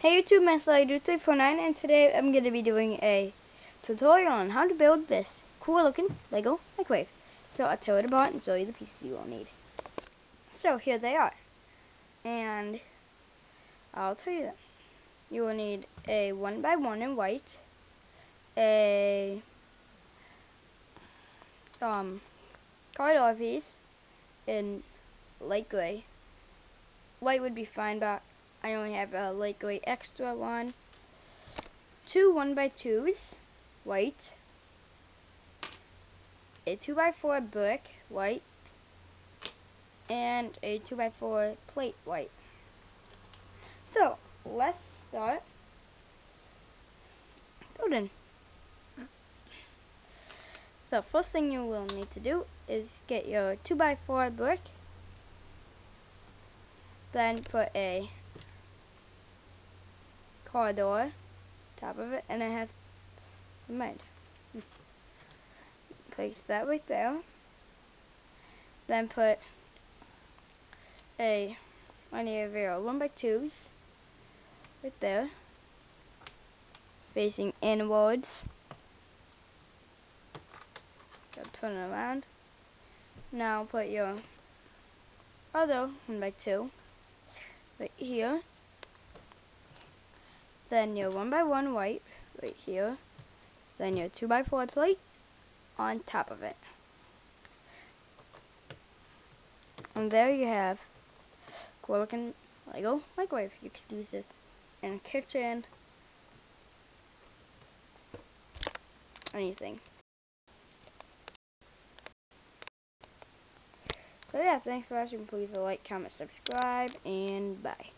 Hey YouTube, my Slider349, and today I'm going to be doing a tutorial on how to build this cool looking Lego microwave. So I'll tear it apart and show you the pieces you will need. So here they are, and I'll tell you them. You will need a 1x1 in white, a corridor piece in light gray. White would be fine, but I only have a light gray extra one. Two 1x2s, white. A 2x4 brick, white. And a 2x4 plate, white. So, let's start building. So, first thing you will need to do is get your 2x4 brick. Then put a corridor top of it, and it has a mud. Place that right there. Then put one of your 1x2s right there, facing inwards. So turn it around. Now put your other 1x2 right here. Then your 1x1 white right here. Then your 2x4 plate on top of it. And there you have cool looking Lego microwave. You could use this in a kitchen, anything. So yeah, thanks for watching. Please like, comment, subscribe, and bye.